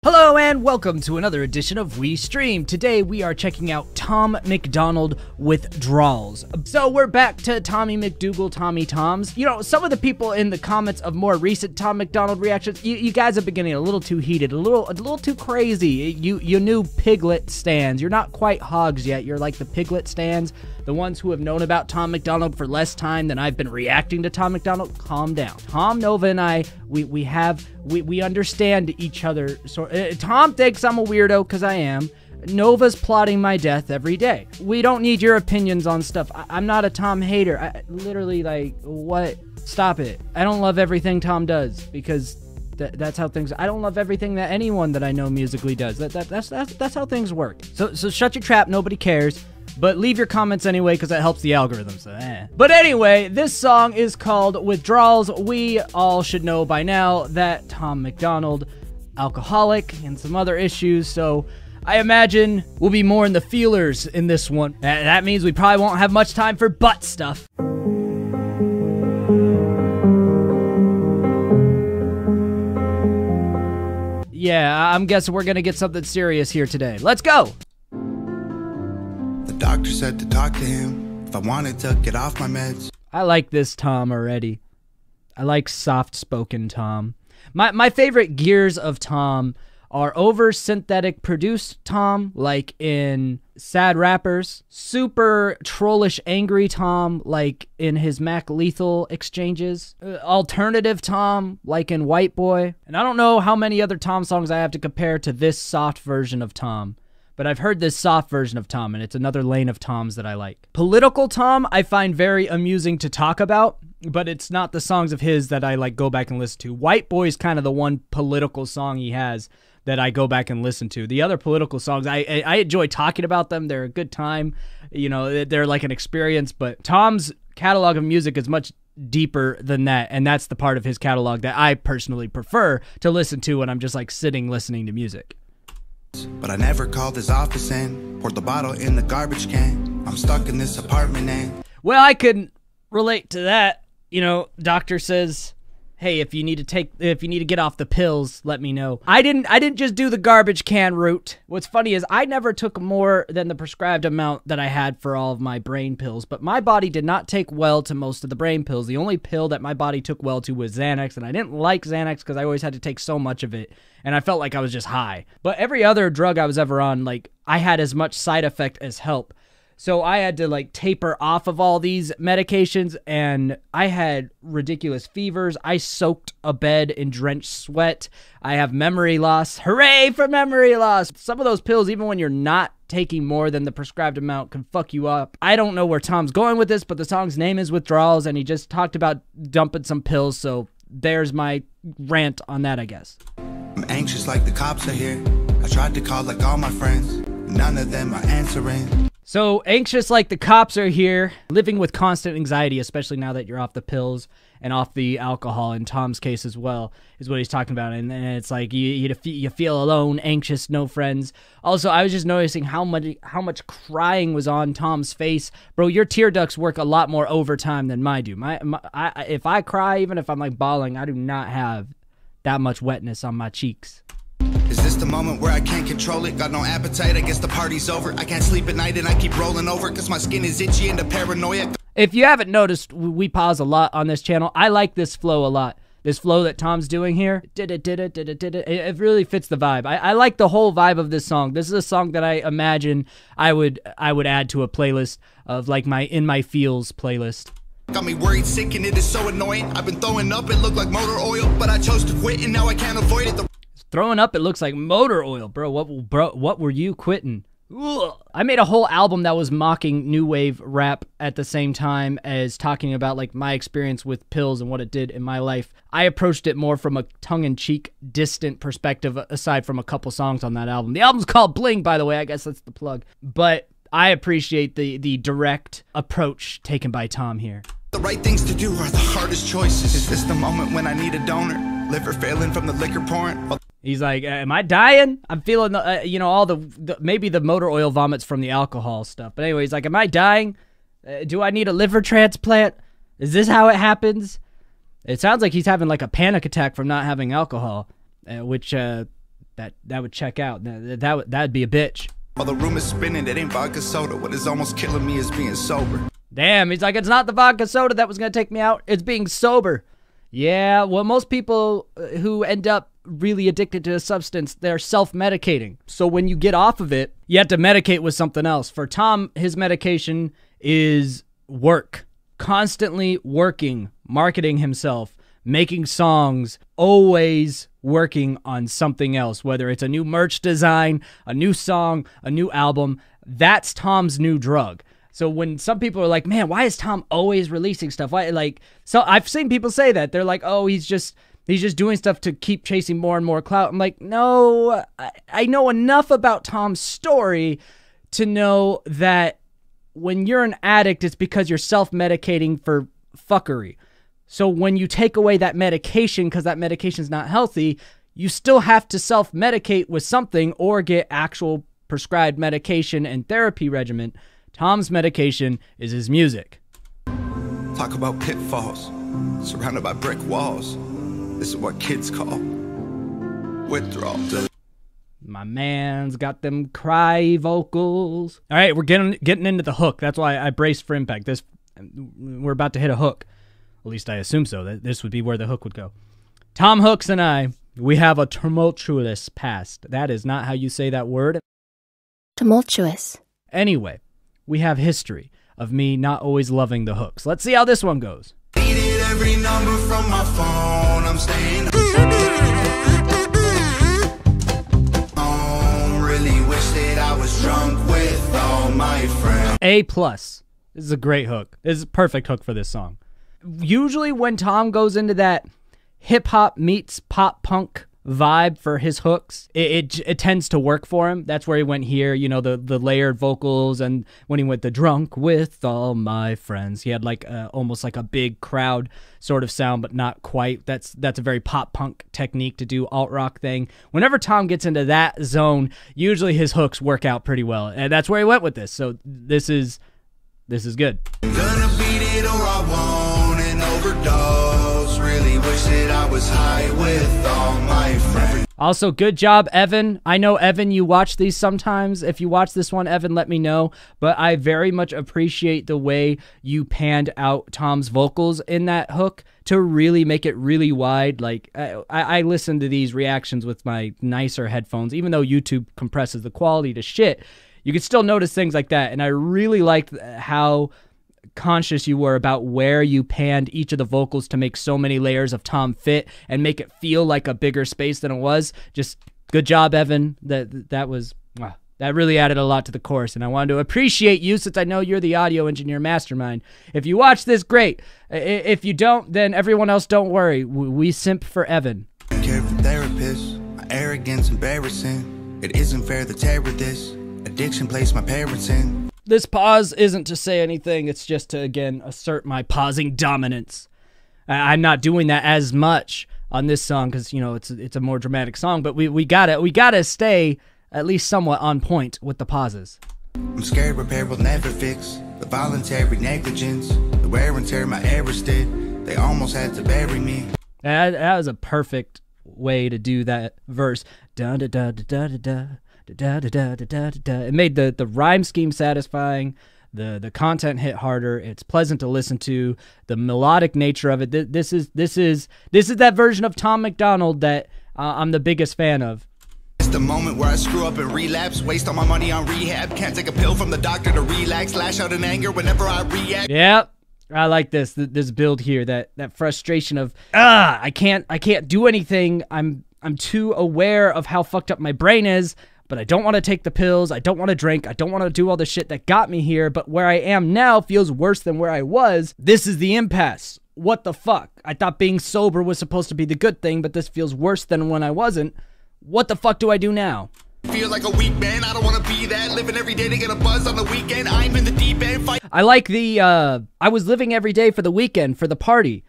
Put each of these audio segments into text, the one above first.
Hello and welcome to another edition of We Stream. Today we are checking out Tom MacDonald Withdrawals. So we're back to Tommy McDougal, Tommy Toms. You know, some of the people in the comments of more recent Tom MacDonald reactions, you guys have been getting a little too heated, a little too crazy. You new piglet stands. You're not quite hogs yet. You're like the piglet stands, the ones who have known about Tom MacDonald for less time than I've been reacting to Tom MacDonald. Calm down. Tom, Nova, and I, we understand each other. So Tom thinks I'm a weirdo because I am. Nova's plotting my death every day. We don't need your opinions on stuff. I'm not a Tom hater. I literally, like, what? Stop it. I don't love everything Tom does because that's how things. I don't love everything that anyone that I know musically does. That's how things work. So shut your trap. Nobody cares. But leave your comments anyway, because that helps the algorithm, so But anyway, this song is called Withdrawals. We all should know by now that Tom MacDonald, alcoholic, and some other issues, so I imagine we'll be more in the feelers in this one. That means we probably won't have much time for butt stuff. Yeah, I'm guessing we're gonna get something serious here today. Let's go! Doctor said to talk to him if I wanted to get off my meds. I like this Tom already. I like soft-spoken Tom. My favorite gears of Tom are over synthetic produced Tom, like in Sad Rappers, super trollish angry Tom, like in his Mac Lethal exchanges, alternative Tom, like in White Boy, and I don't know how many other Tom songs I have to compare to this soft version of Tom. But I've heard this soft version of Tom, and it's another lane of Toms that I like. Political Tom, I find very amusing to talk about, but it's not the songs of his that I like go back and listen to. White Boy's kind of the one political song he has that I go back and listen to. The other political songs, I enjoy talking about them. They're a good time. You know, they're like an experience, but Tom's catalog of music is much deeper than that, and that's the part of his catalog that I personally prefer to listen to when I'm just like sitting listening to music. But I never called his office and poured the bottle in the garbage can. I'm stuck in this apartment and... Well, I couldn't relate to that. You know, doctor says, hey, if you need to get off the pills, let me know. I didn't just do the garbage can route. What's funny is I never took more than the prescribed amount that I had for all of my brain pills, but my body did not take well to most of the brain pills. The only pill that my body took well to was Xanax, and I didn't like Xanax because I always had to take so much of it, and I felt like I was just high. But every other drug I was ever on, like, I had as much side effect as help. So I had to like taper off of all these medications, and I had ridiculous fevers. I soaked a bed in drenched sweat. I have memory loss. Hooray for memory loss. Some of those pills, even when you're not taking more than the prescribed amount, can fuck you up. I don't know where Tom's going with this, but the song's name is Withdrawals, and he just talked about dumping some pills, so there's my rant on that, I guess. I'm anxious like the cops are here. I tried to call like all my friends. None of them are answering. So anxious like the cops are here, living with constant anxiety, especially now that you're off the pills and off the alcohol, in Tom's case as well, is what he's talking about. And it's like you feel alone, anxious, no friends. Also, I was just noticing how much crying was on Tom's face. Bro, your tear ducts work a lot more overtime than mine do. If I cry, even if I'm like bawling, I do not have that much wetness on my cheeks. Is this the moment where I can't control it? Got no appetite, I guess the party's over. I can't sleep at night and I keep rolling over cause my skin is itchy and the paranoia. If you haven't noticed, we pause a lot on this channel. I like this flow a lot. This flow that Tom's doing here. It really fits the vibe. I like the whole vibe of this song. This is a song that I imagine I would add to a playlist of like my In My Feels playlist. Got me worried, sick, and it is so annoying. I've been throwing up, it looked like motor oil, but I chose to quit and now I can't avoid it. Throwing up, it looks like motor oil, bro. What were you quitting? Ugh. I made a whole album that was mocking new wave rap at the same time as talking about like my experience with pills and what it did in my life. I approached it more from a tongue-in-cheek, distant perspective, aside from a couple songs on that album. The album's called Bling, by the way. I guess that's the plug. But I appreciate the direct approach taken by Tom here. The right things to do are the hardest choices. Is this the moment when I need a donor? Liver failing from the liquor pouring? He's like, am I dying? I'm feeling, all the maybe the motor oil vomits from the alcohol stuff. But anyway, he's like, am I dying? Do I need a liver transplant? Is this how it happens? It sounds like he's having like a panic attack from not having alcohol, which That would check out. That'd be a bitch. All the rumors spinning, it ain't vodka soda. What is almost killing me is being sober. Damn, he's like, it's not the vodka soda that was going to take me out. It's being sober. Yeah, well, most people who end up really addicted to a substance, they're self-medicating. So when you get off of it, you have to medicate with something else. For Tom, his medication is work. Constantly working, marketing himself, making songs, always working on something else, whether it's a new merch design, a new song, a new album. That's Tom's new drug. So when some people are like, man, why is Tom always releasing stuff? Why, like, so I've seen people say that. They're like, oh, he's just doing stuff to keep chasing more and more clout. I'm like, no, I know enough about Tom's story to know that when you're an addict, it's because you're self-medicating for fuckery. So when you take away that medication because that medication's not healthy, you still have to self-medicate with something or get actual prescribed medication and therapy regimen. Tom's medication is his music. Talk about pitfalls, surrounded by brick walls. This is what kids call withdrawals. My man's got them cry vocals. All right, we're getting into the hook. That's why I braced for impact. We're about to hit a hook. At least I assume so. That this would be where the hook would go. Tom Hooks and I, we have a tumultuous past. That is not how you say that word. Tumultuous. Anyway, we have history of me not always loving the hooks. Let's see how this one goes. Needed every number from my phone. I'm staying home. Really wish that I was drunk with all my friends. A+. This is a great hook. This is a perfect hook for this song. Usually when Tom goes into that hip-hop meets pop-punk vibe for his hooks, it tends to work for him. That's where he went here, you know, the layered vocals, and when he went the drunk with all my friends, he had like almost like a big crowd sort of sound, but not quite. That's a very pop-punk technique to do alt-rock thing. Whenever Tom gets into that zone, usually his hooks work out pretty well, and that's where he went with this. So this is good. Gonna beat it or I won't and overdose. Really wish that I was high with all my friends. Also, good job, Evan. I know, Evan, you watch these sometimes. If you watch this one, Evan, let me know. But I very much appreciate the way you panned out Tom's vocals in that hook to really make it really wide. Like, I listen to these reactions with my nicer headphones, even though YouTube compresses the quality to shit. You can still notice things like that, and I really liked how conscious you were about where you panned each of the vocals to make so many layers of Tom fit and make it feel like a bigger space than it was. Just good job, Evan. That really added a lot to the chorus, and I wanted to appreciate you since I know you're the audio engineer mastermind. If you watch this, great. If you don't, then everyone else, don't worry. We simp for Evan. Care for therapists, my arrogance embarrassing. It isn't fair to tear with this. Addiction placed my parents in. This pause isn't to say anything. It's just to, again, assert my pausing dominance. I'm not doing that as much on this song because, you know, it's a more dramatic song, but we gotta stay at least somewhat on point with the pauses. I'm scared repair will never fix the voluntary negligence, the wear and tear my errors did. They almost had to bury me. That was a perfect way to do that verse. Da da da da da da. Da, da, da, da, da, da. It made the rhyme scheme satisfying, the content hit harder, it's pleasant to listen to, the melodic nature of it. This is that version of Tom MacDonald that I'm the biggest fan of. It's the moment where I screw up and relapse, waste all my money on rehab, can't take a pill from the doctor to relax, lash out in anger whenever I react. Yep. I like this build here, that frustration of I can't do anything. I'm too aware of how fucked up my brain is. But I don't want to take the pills, I don't want to drink, I don't want to do all the shit that got me here, but where I am now feels worse than where I was. This is the impasse. What the fuck? I thought being sober was supposed to be the good thing, but this feels worse than when I wasn't. What the fuck do I do now? Feel like a weak man, I don't want to be that. Living every day to get a buzz on the weekend. I'm in the deep end. I like the, I was living every day for the weekend, for the party.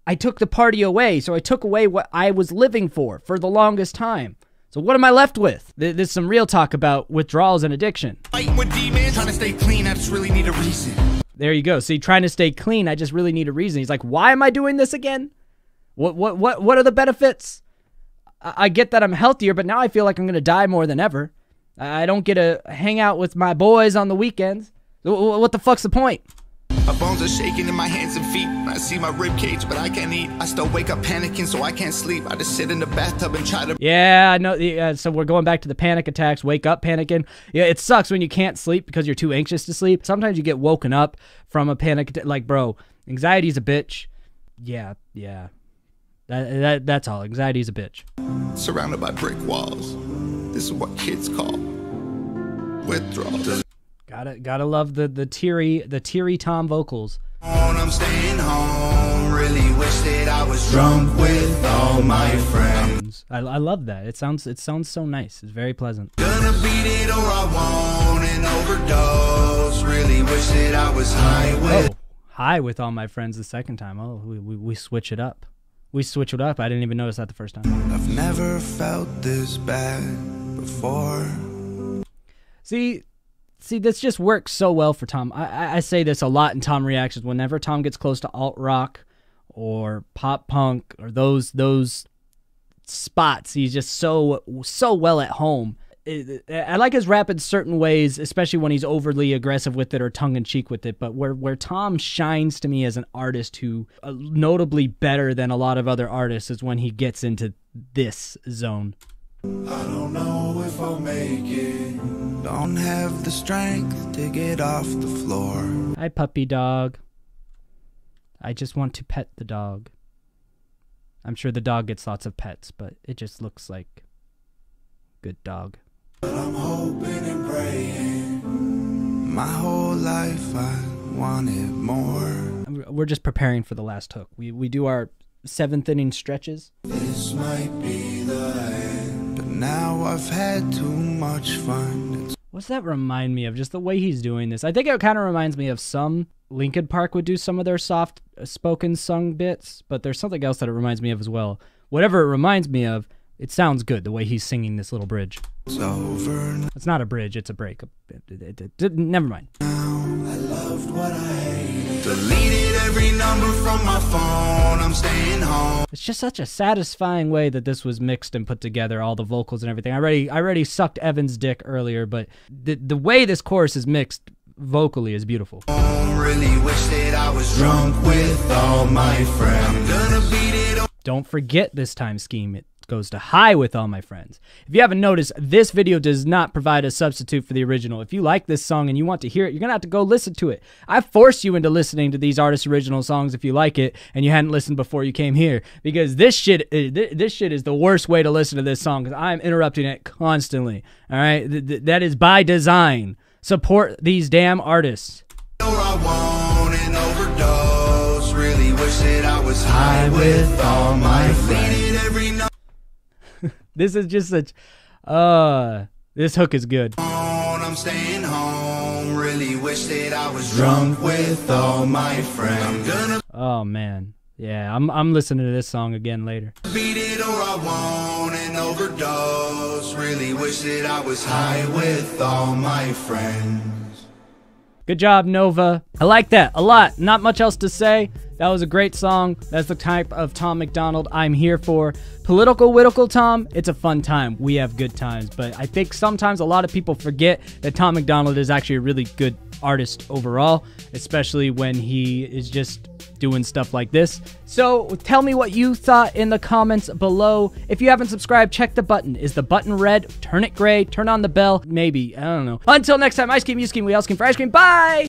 I took the party away, so I took away what I was living for the longest time. So what am I left with? There's some real talk about withdrawals and addiction. Fighting with demons, trying to stay clean, I just really need a reason. There you go. See, trying to stay clean, I just really need a reason. He's like, why am I doing this again? What are the benefits? I get that I'm healthier, but now I feel like I'm going to die more than ever. I don't get to hang out with my boys on the weekends. What the fuck's the point? My bones are shaking in my hands and feet. I see my rib cage, but I can't eat. I still wake up panicking, so I can't sleep. I just sit in the bathtub and try to... Yeah, I know. So we're going back to the panic attacks. Wake up panicking. Yeah, it sucks when you can't sleep because you're too anxious to sleep. Sometimes you get woken up from a panic attack. Like, bro, anxiety's a bitch. Yeah. That's all. Anxiety's a bitch. Surrounded by brick walls. This is what kids call withdrawals. Gotta love the teary Tom vocals. I'm staying home. Really wish that I was drunk with all my friends. I love that. It sounds so nice. It's very pleasant. Gonna beat it or I won't and overdose. Really wish that I was high with. Oh, high with all my friends the second time. Oh, we switch it up. We switch it up. I didn't even notice that the first time. I've never felt this bad before. See, this just works so well for Tom. I say this a lot in Tom reactions. Whenever Tom gets close to alt rock or pop punk or those spots, he's just so well at home. I like his rap in certain ways, especially when he's overly aggressive with it or tongue-in-cheek with it. But where Tom shines to me as an artist who notably better than a lot of other artists is when he gets into this zone. I don't know if I'll make it. Don't have the strength to get off the floor. Hi, puppy dog. I just want to pet the dog. I'm sure the dog gets lots of pets, but it just looks like good dog. But I'm hoping and praying. My whole life I wanted more. We're just preparing for the last hook. We do our 7th inning stretches. This might be the end, but now I've had too much fun. What's that remind me of? Just the way he's doing this. I think it kind of reminds me of some Linkin Park would do some of their soft spoken sung bits, but there's something else that it reminds me of as well. Whatever it reminds me of, it sounds good the way he's singing this little bridge. It's over. It's not a bridge, it's a break. Never mind. I loved what I hated. Deleted every number from my phone. I'm staying home. It's just such a satisfying way that this was mixed and put together, all the vocals and everything. I already sucked Evan's dick earlier, but the way this chorus is mixed vocally is beautiful. Really wish that I was drunk with all my friends. I'm gonna beat it. Don't forget this time scheme. It goes to high with all my friends. If you haven't noticed, this video does not provide a substitute for the original. If you like this song and you want to hear it, you're gonna have to go listen to it. I forced you into listening to these artists' original songs if you like it and you hadn't listened before you came here, because this shit is the worst way to listen to this song, because I'm interrupting it constantly. All right, that is by design. Support these damn artists. I won't and overdose. Really wish that I was high with all my friends. This is just such, this hook is good. I'm staying home. Really wish that I was drunk with all my friends. Oh man, yeah, I'm listening to this song again later. Beat it or I won't and overdose. Really wish that I was high with all my friends. Good job, Nova. I like that a lot. Not much else to say. That was a great song. That's the type of Tom MacDonald I'm here for. Political Whittical Tom, it's a fun time. We have good times. But I think sometimes a lot of people forget that Tom MacDonald is actually a really good artist overall, especially when he is just doing stuff like this. So tell me what you thought in the comments below. If you haven't subscribed, check the button. Is the button red? Turn it gray. Turn on the bell. Maybe. I don't know. Until next time, I scheme, you scheme, we all scheme for ice cream. Bye!